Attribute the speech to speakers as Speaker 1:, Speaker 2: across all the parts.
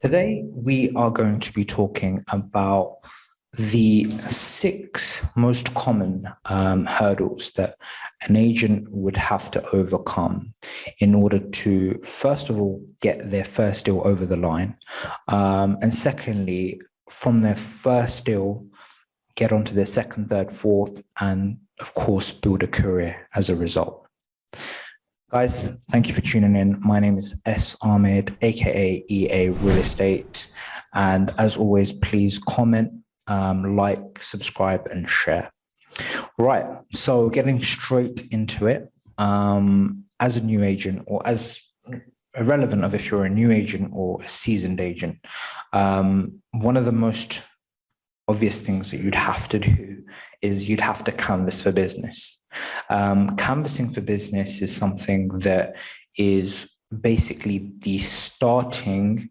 Speaker 1: Today, we are going to be talking about the 6 most common hurdles that an agent would have to overcome in order to, first of all, get their first deal over the line. And secondly, from their first deal, get onto their second, third, fourth, and of course, build a career as a result. Guys, thank you for tuning in. My name is S. Ahmed, aka EA Real Estate. And as always, please comment, like, subscribe, and share. Right. So getting straight into it, as a new agent, or as irrelevant of if you're a new agent or a seasoned agent, one of the most obvious things that you'd have to do is you'd have to canvas for business. Canvassing for business is something that is basically the starting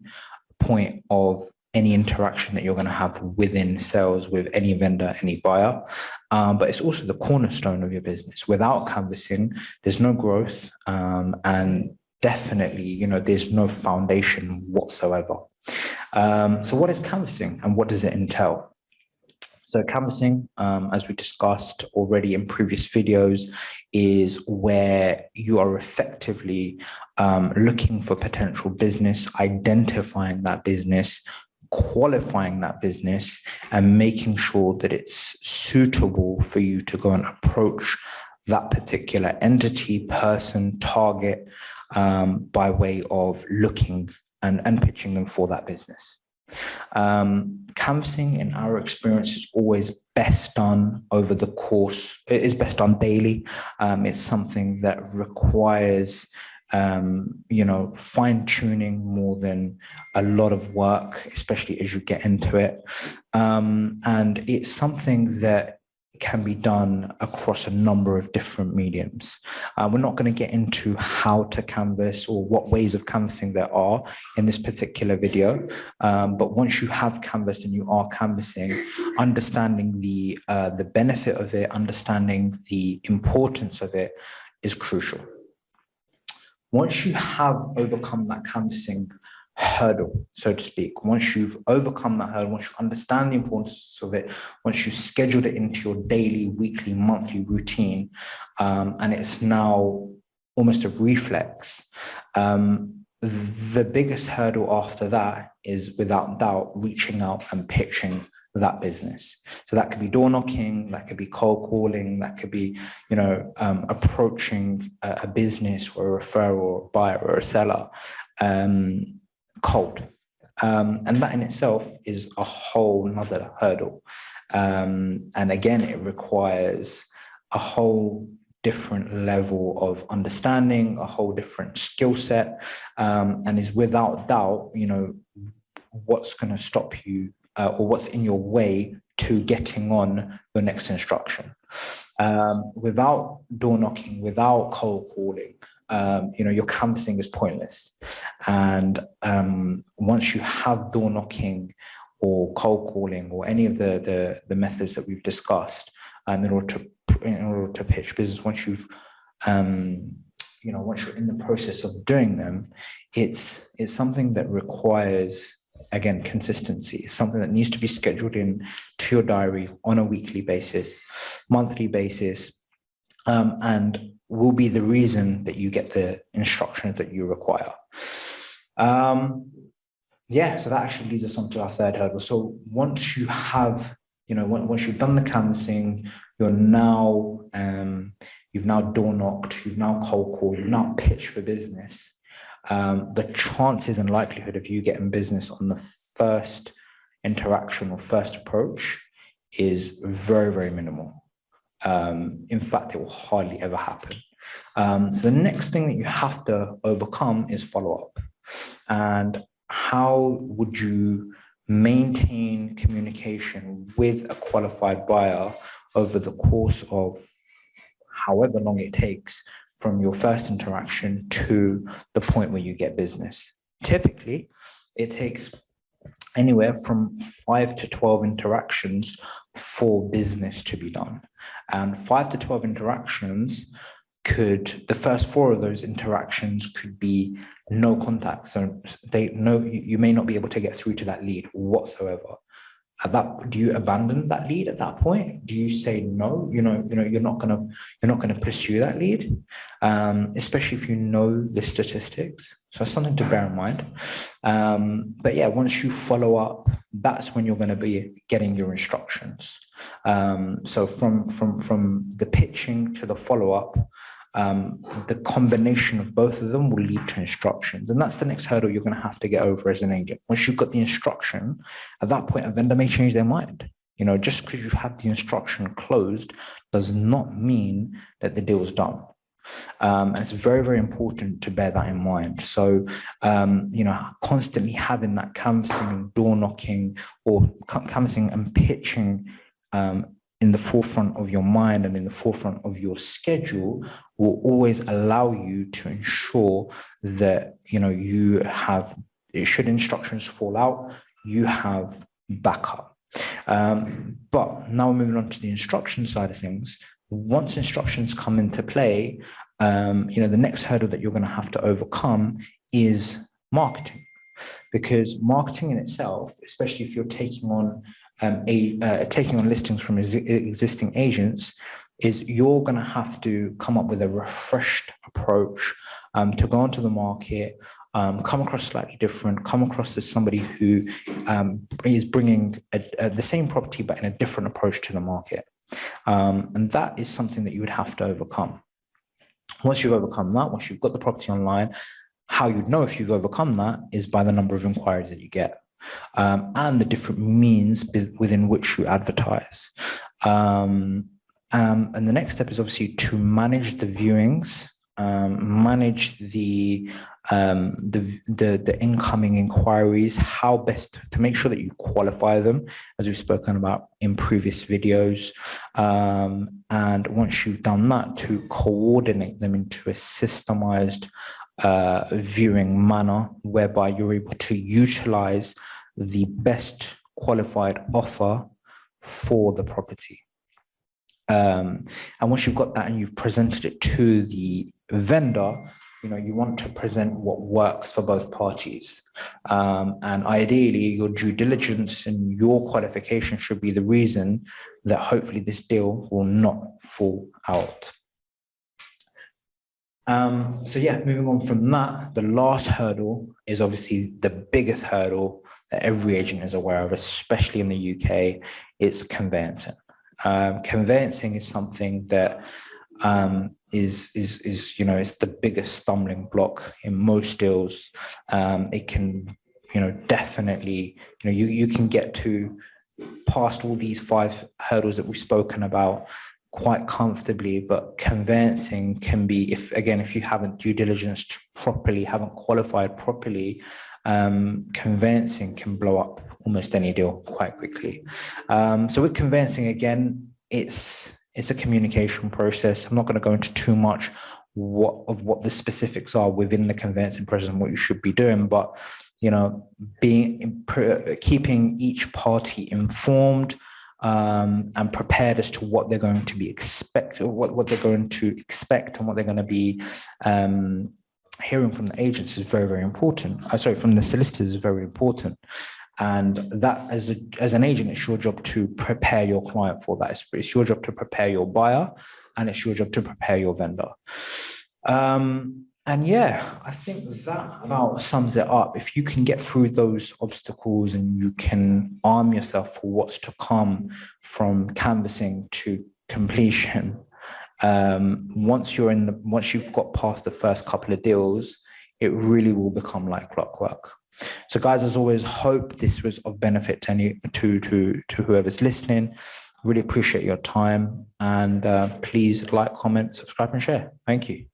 Speaker 1: point of any interaction that you're going to have within sales with any vendor, any buyer. But it's also the cornerstone of your business. Without canvassing, there's no growth, and definitely, there's no foundation whatsoever. So what is canvassing and what does it entail? So canvassing, as we discussed already in previous videos, is where you are effectively looking for potential business, identifying that business, qualifying that business, and making sure that it's suitable for you to go and approach that particular entity, person, target, by way of looking and pitching them for that business. Canvassing, in our experience, is always best done over the course. It is best done daily. It's something that requires, fine tuning more than a lot of work, especially as you get into it. And it's something that can be done across a number of different mediums. We're not going to get into how to canvass or what ways of canvassing there are in this particular video. But once you have canvassed and you are canvassing, understanding the benefit of it, understanding the importance of it is crucial. Once you have overcome that canvassing hurdle, so to speak, once you've overcome that hurdle, once you understand the importance of it, once you scheduled it into your daily, weekly, monthly routine, and it's now almost a reflex, the biggest hurdle after that is, without doubt, reaching out and pitching that business. So that could be door knocking, that could be cold calling, that could be, approaching a business or a referral or a buyer or a seller, cold. And that in itself is a whole nother hurdle. And again, it requires a whole different level of understanding, a whole different skill set, and is without doubt, what's going to stop you or what's in your way to getting on your next instruction. Without door knocking, without cold calling, your canvassing is pointless. And once you have door knocking or cold calling or any of the methods that we've discussed, in order to pitch business, once you've once you're in the process of doing them, it's something that requires, again, consistency. It's something that needs to be scheduled in to your diary on a weekly basis, monthly basis, and will be the reason that you get the instructions that you require. So that actually leads us on to our third hurdle. So once you have, once you've done the canvassing, you've now door knocked, you've now cold called, you've now pitched for business. The chances and likelihood of you getting business on the first interaction or first approach is very, very minimal. In fact, it will hardly ever happen. So the next thing that you have to overcome is follow-up. And how would you maintain communication with a qualified buyer over the course of however long it takes from your first interaction to the point where you get business? Typically, it takes anywhere from 5 to 12 interactions for business to be done. And 5 to 12 interactions the first four of those interactions could be no contact. So you may not be able to get through to that lead whatsoever. Do you abandon that lead at that point? Do you say no? You're not gonna pursue that lead, especially if you know the statistics. So it's something to bear in mind. But yeah, once you follow up, that's when you're going to be getting your instructions. So from the pitching to the follow up, the combination of both of them will lead to instructions. And that's the next hurdle you're going to have to get over as an agent. Once you've got the instruction, at that point, a vendor may change their mind. Just because you have the instruction closed does not mean that the deal is done. And it's very, very important to bear that in mind. So, constantly having that canvassing and door knocking, or canvassing and pitching in the forefront of your mind and in the forefront of your schedule will always allow you to ensure that, you have, should instructions fall out, you have backup. But now we're moving on to the instruction side of things. Once instructions come into play, the next hurdle that you're going to have to overcome is marketing, because marketing in itself, especially if you're taking on listings from existing agents, is you're going to have to come up with a refreshed approach to go onto the market, come across slightly different, come across as somebody who is bringing the same property but in a different approach to the market. And that is something that you would have to overcome. Once you've overcome that, once you've got the property online, how you'd know if you've overcome that is by the number of inquiries that you get, and the different means within which you advertise. And the next step is obviously to manage the viewings, manage the incoming inquiries, how best to make sure that you qualify them, as we've spoken about in previous videos. And once you've done that, to coordinate them into a systemized viewing manner, whereby you're able to utilize the best qualified offer for the property. And once you've got that and you've presented it to the vendor, you want to present what works for both parties. And ideally, your due diligence and your qualification should be the reason that hopefully this deal will not fall out. So yeah, moving on from that, the last hurdle is obviously the biggest hurdle that every agent is aware of, especially in the UK. It's conveyancing. Conveyancing is something that is it's the biggest stumbling block in most deals. It can definitely you can get to past all these 5 hurdles that we've spoken about quite comfortably, but conveyancing can be, if you haven't due diligenced properly, haven't qualified properly, conveyancing can blow up almost any deal quite quickly. So with conveyancing, again, it's a communication process. I'm not going to go into too much what the specifics are within the conveyancing process and what you should be doing, but keeping each party informed and prepared as to what they're going to be what they're going to expect and what they're going to be hearing from the agents is very, very important. From the solicitors is very important. And that as an agent, it's your job to prepare your client for that. It's your job to prepare your buyer, and it's your job to prepare your vendor. And yeah, I think that about sums it up. If you can get through those obstacles and you can arm yourself for what's to come from canvassing to completion, once you've got past the first couple of deals, it really will become like clockwork. So guys, as always, hope this was of benefit to whoever's listening. Really appreciate your time, and please like, comment, subscribe, and share. Thank you.